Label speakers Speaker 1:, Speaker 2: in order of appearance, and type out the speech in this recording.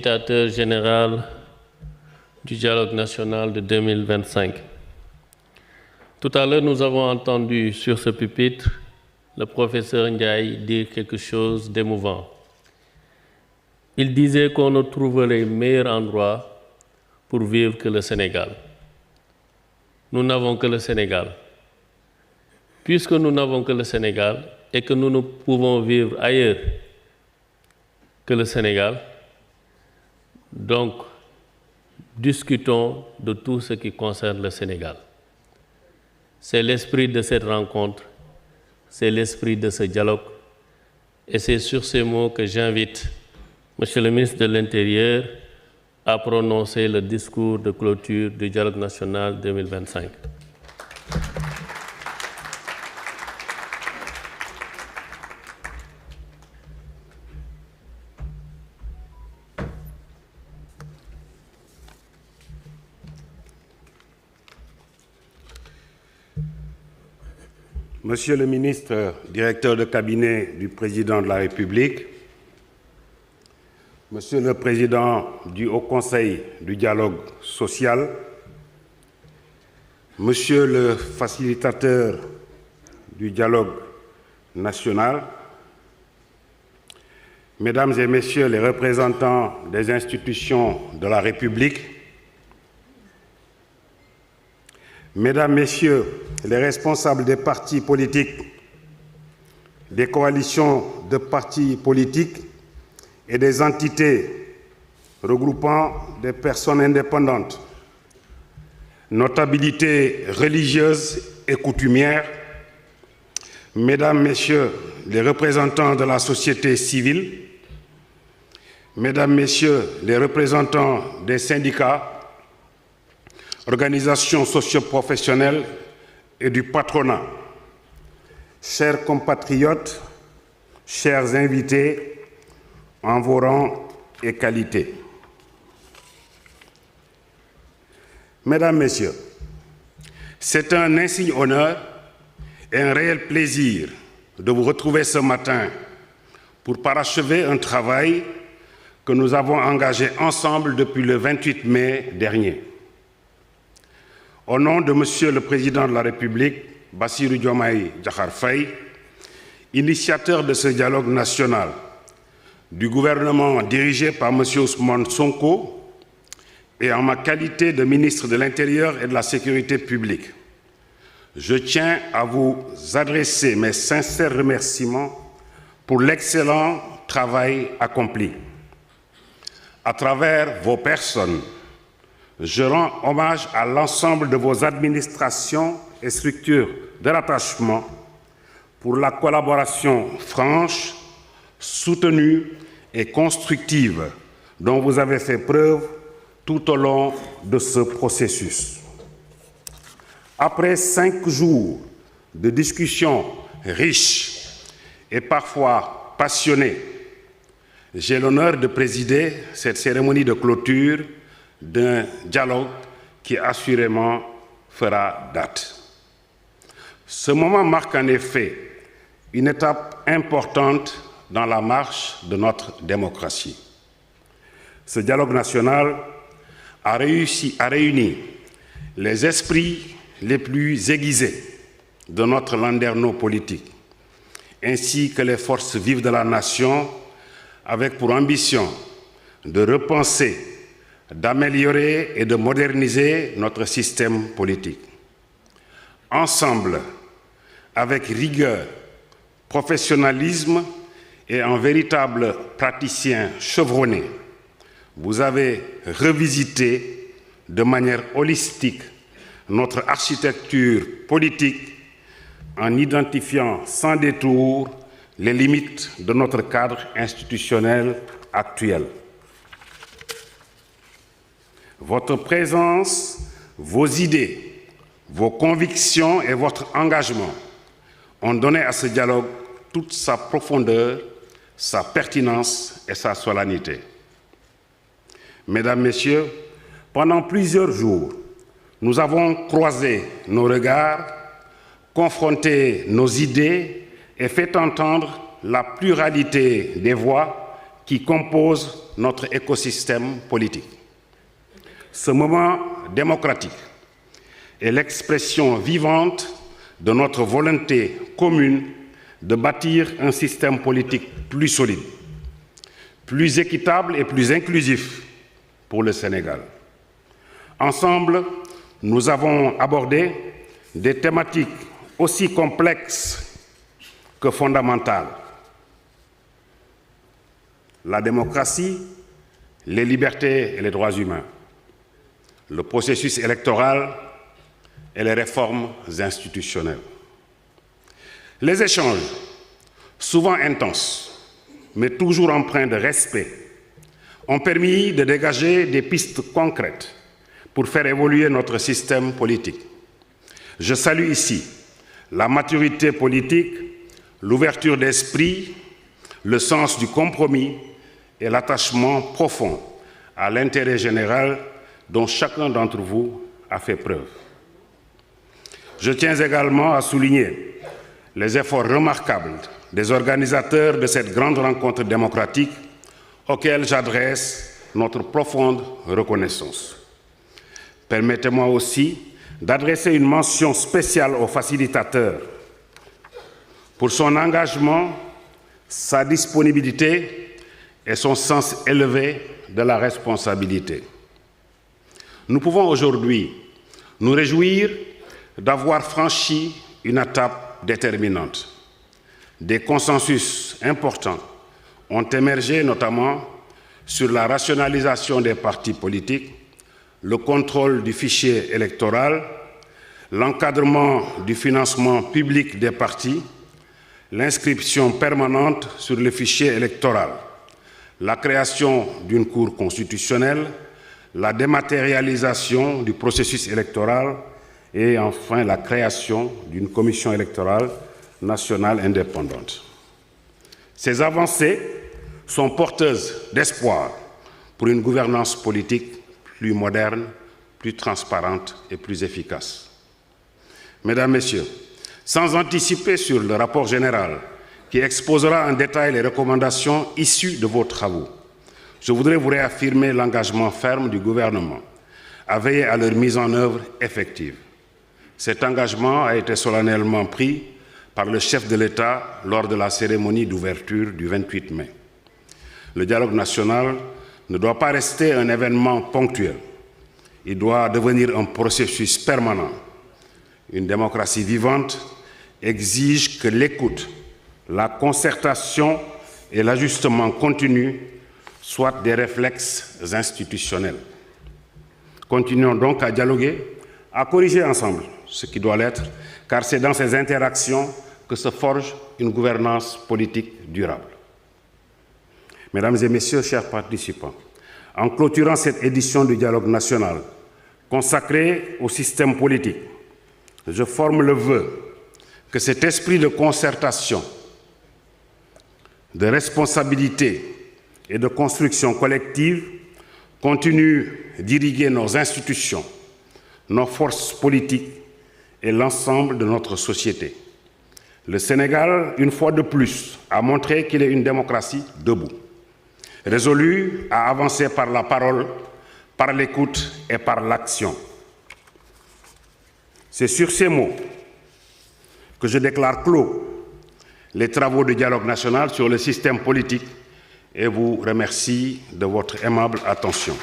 Speaker 1: facilitateur général du dialogue national de 2025. Tout à l'heure, nous avons entendu sur ce pupitre le professeur Ndiaye dire quelque chose d'émouvant. Il disait qu'on ne trouverait meilleur endroit pour vivre que le Sénégal. Nous n'avons que le Sénégal. Puisque nous n'avons que le Sénégal et que nous ne pouvons vivre ailleurs que le Sénégal, donc discutons de tout ce qui concerne le Sénégal. C'est l'esprit de cette rencontre, c'est l'esprit de ce dialogue, et c'est sur ces mots que j'invite Monsieur le ministre de l'Intérieur à prononcer le discours de clôture du dialogue national 2025.
Speaker 2: Monsieur le ministre, directeur de cabinet du Président de la République, Monsieur le Président du Haut Conseil du dialogue social, Monsieur le facilitateur du dialogue national, Mesdames et Messieurs les représentants des institutions de la République, Mesdames, Messieurs les responsables des partis politiques, des coalitions de partis politiques et des entités regroupant des personnes indépendantes, notabilités religieuses et coutumières, Mesdames, Messieurs les représentants de la société civile, Mesdames, Messieurs les représentants des syndicats, organisations socio-professionnelles et du patronat, chers compatriotes, chers invités, en vos rangs et qualités. Mesdames, Messieurs, c'est un insigne honneur et un réel plaisir de vous retrouver ce matin pour parachever un travail que nous avons engagé ensemble depuis le 28 mai dernier. Au nom de Monsieur le Président de la République, Bassirou Diomaye Diakhar Faye, initiateur de ce dialogue national, du gouvernement dirigé par M. Ousmane Sonko et en ma qualité de ministre de l'Intérieur et de la Sécurité publique, je tiens à vous adresser mes sincères remerciements pour l'excellent travail accompli. À travers vos personnes, je rends hommage à l'ensemble de vos administrations et structures de rattachement pour la collaboration franche, soutenue et constructive dont vous avez fait preuve tout au long de ce processus. Après 5 jours de discussions riches et parfois passionnées, j'ai l'honneur de présider cette cérémonie de clôture d'un dialogue qui assurément fera date. Ce moment marque en effet une étape importante dans la marche de notre démocratie. Ce dialogue national a réuni les esprits les plus aiguisés de notre landerneau politique, ainsi que les forces vives de la nation, avec pour ambition de repenser, d'améliorer et de moderniser notre système politique. Ensemble, avec rigueur, professionnalisme et un véritable praticien chevronné, vous avez revisité de manière holistique notre architecture politique en identifiant sans détour les limites de notre cadre institutionnel actuel. Votre présence, vos idées, vos convictions et votre engagement ont donné à ce dialogue toute sa profondeur, sa pertinence et sa solennité. Mesdames, Messieurs, pendant plusieurs jours, nous avons croisé nos regards, confronté nos idées et fait entendre la pluralité des voix qui composent notre écosystème politique. Ce moment démocratique est l'expression vivante de notre volonté commune de bâtir un système politique plus solide, plus équitable et plus inclusif pour le Sénégal. Ensemble, nous avons abordé des thématiques aussi complexes que fondamentales. La démocratie, les libertés et les droits humains, le processus électoral et les réformes institutionnelles. Les échanges, souvent intenses, mais toujours empreints de respect, ont permis de dégager des pistes concrètes pour faire évoluer notre système politique. Je salue ici la maturité politique, l'ouverture d'esprit, le sens du compromis et l'attachement profond à l'intérêt général dont chacun d'entre vous a fait preuve. Je tiens également à souligner les efforts remarquables des organisateurs de cette grande rencontre démocratique auxquels j'adresse notre profonde reconnaissance. Permettez-moi aussi d'adresser une mention spéciale au facilitateur pour son engagement, sa disponibilité et son sens élevé de la responsabilité. Nous pouvons aujourd'hui nous réjouir d'avoir franchi une étape déterminante. Des consensus importants ont émergé notamment sur la rationalisation des partis politiques, le contrôle du fichier électoral, l'encadrement du financement public des partis, l'inscription permanente sur le fichier électoral, la création d'une Cour constitutionnelle, la dématérialisation du processus électoral et enfin la création d'une commission électorale nationale indépendante. Ces avancées sont porteuses d'espoir pour une gouvernance politique plus moderne, plus transparente et plus efficace. Mesdames, Messieurs, sans anticiper sur le rapport général qui exposera en détail les recommandations issues de vos travaux, je voudrais vous réaffirmer l'engagement ferme du gouvernement à veiller à leur mise en œuvre effective. Cet engagement a été solennellement pris par le chef de l'État lors de la cérémonie d'ouverture du 28 mai. Le dialogue national ne doit pas rester un événement ponctuel. Il doit devenir un processus permanent. Une démocratie vivante exige que l'écoute, la concertation et l'ajustement continu soient des réflexes institutionnels. Continuons donc à dialoguer, à corriger ensemble ce qui doit l'être, car c'est dans ces interactions que se forge une gouvernance politique durable. Mesdames et Messieurs, chers participants, en clôturant cette édition du dialogue national consacrée au système politique, je forme le vœu que cet esprit de concertation, de responsabilité et de construction collective continue d'irriguer nos institutions, nos forces politiques et l'ensemble de notre société. Le Sénégal, une fois de plus, a montré qu'il est une démocratie debout, résolue à avancer par la parole, par l'écoute et par l'action. C'est sur ces mots que je déclare clos les travaux du dialogue national sur le système politique et vous remercie de votre aimable attention.